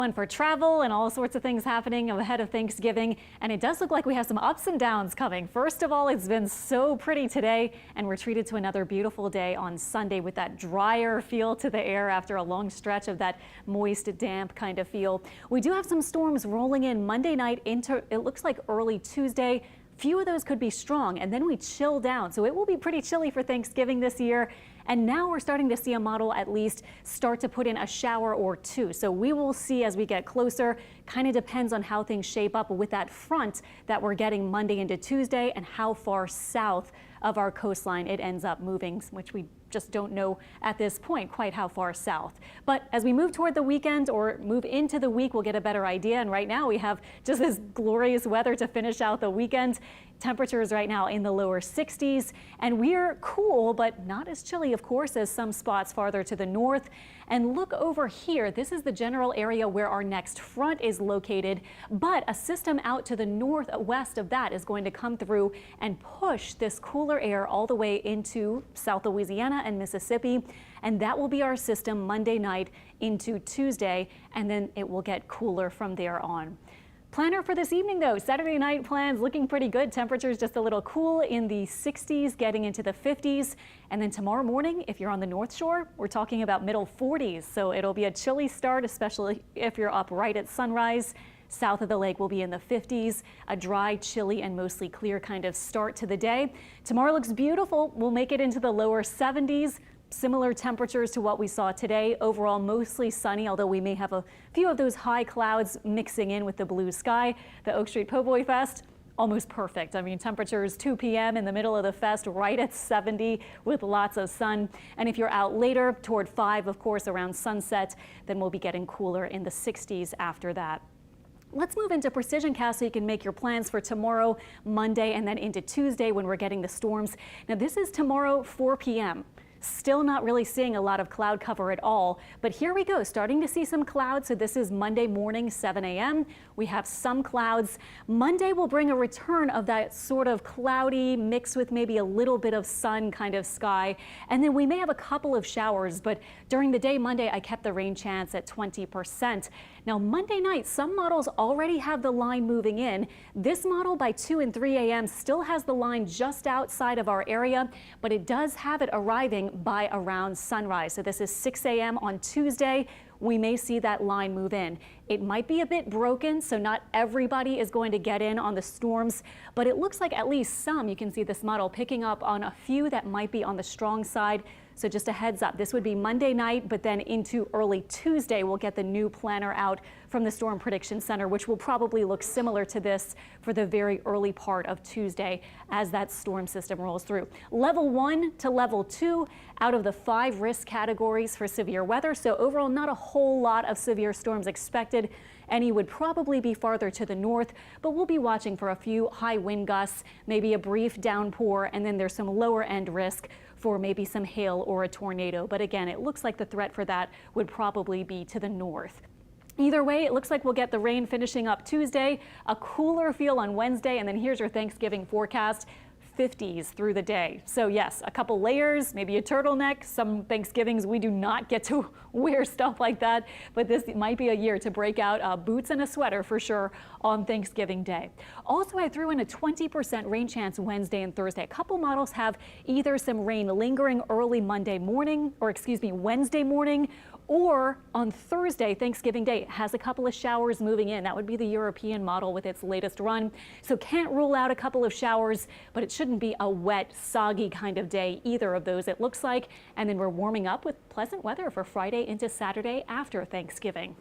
One for travel and all sorts of things happening ahead of Thanksgiving, and it does look like we have some ups and downs coming. First of all, it's been so pretty today, and we're treated to another beautiful day on Sunday with that drier feel to the air after a long stretch of that moist, damp kind of feel. We do have some storms rolling in Monday night into, it looks like early Tuesday. Few of those could be strong, and then we chill down. So it will be pretty chilly for Thanksgiving this year. And now we're starting to see a model at least start to put in a shower or two. So we will see as we get closer. Kind of depends on how things shape up with that front that we're getting Monday into Tuesday and how far south of our coastline it ends up moving, which we just don't know at this point quite how far south. But as we move toward the weekend or move into the week, we'll get a better idea. And right now we have just this glorious weather to finish out the weekend. Temperatures right now in the lower 60s, and we're cool, but not as chilly, of course, as some spots farther to the north. And look over here. This is the general area where our next front is located, but a system out to the northwest of that is going to come through and push this cooler air all the way into South Louisiana and Mississippi. And that will be our system Monday night into Tuesday, and then it will get cooler from there on. Planner for this evening, though, Saturday night plans looking pretty good. Temperatures just a little cool in the 60s, getting into the 50s. And then tomorrow morning, if you're on the North Shore, we're talking about middle 40s. So it'll be a chilly start, especially if you're up right at sunrise. South of the lake will be in the 50s, a dry, chilly, and mostly clear kind of start to the day. Tomorrow looks beautiful. We'll make it into the lower 70s. Similar temperatures to what we saw today. Overall, mostly sunny, although we may have a few of those high clouds mixing in with the blue sky. The Oak Street Po' Boy Fest, almost perfect. I mean, temperatures 2 p.m. in the middle of the fest, right at 70 with lots of sun. And if you're out later toward 5, of course, around sunset, then we'll be getting cooler in the 60s after that. Let's move into Precision Cast so you can make your plans for tomorrow, Monday, and then into Tuesday when we're getting the storms. Now, this is tomorrow, 4 p.m. Still not really seeing a lot of cloud cover at all, but here we go, starting to see some clouds. So this is Monday morning, 7 a.m. We have some clouds. Monday will bring a return of that sort of cloudy mixed with maybe a little bit of sun kind of sky. And then we may have a couple of showers, but during the day Monday, I kept the rain chance at 20%. Now Monday night, some models already have the line moving in. This model by 2 and 3 a.m. still has the line just outside of our area, but it does have it arriving by around sunrise. So this is 6 a.m. on Tuesday. We may see that line move in. It might be a bit broken, so not everybody is going to get in on the storms, but it looks like at least some, you can see this model picking up on a few that might be on the strong side. So just a heads up, this would be Monday night, but then into early Tuesday, we'll get the new planner out from the Storm Prediction Center, which will probably look similar to this for the very early part of Tuesday as that storm system rolls through. Level 1 to level 2 out of the 5 risk categories for severe weather. So overall, not a whole lot of severe storms expected. Any would probably be farther to the north, but we'll be watching for a few high wind gusts, maybe a brief downpour, and then there's some lower end risk for maybe some hail or a tornado. But again, it looks like the threat for that would probably be to the north. Either way, it looks like we'll get the rain finishing up Tuesday, a cooler feel on Wednesday, and then here's your Thanksgiving forecast. 50s through the day. So yes, a couple layers, maybe a turtleneck. Some Thanksgivings we do not get to wear stuff like that, but this might be a year to break out boots and a sweater for sure on Thanksgiving Day. Also, I threw in a 20% rain chance Wednesday and Thursday. A couple models have either some rain lingering early Monday morning, or excuse me, Wednesday morning, or on Thursday, Thanksgiving Day, has a couple of showers moving in. That would be the European model with its latest run. So can't rule out a couple of showers, but it shouldn't be a wet, soggy kind of day, either of those it looks like. And then we're warming up with pleasant weather for Friday into Saturday after Thanksgiving.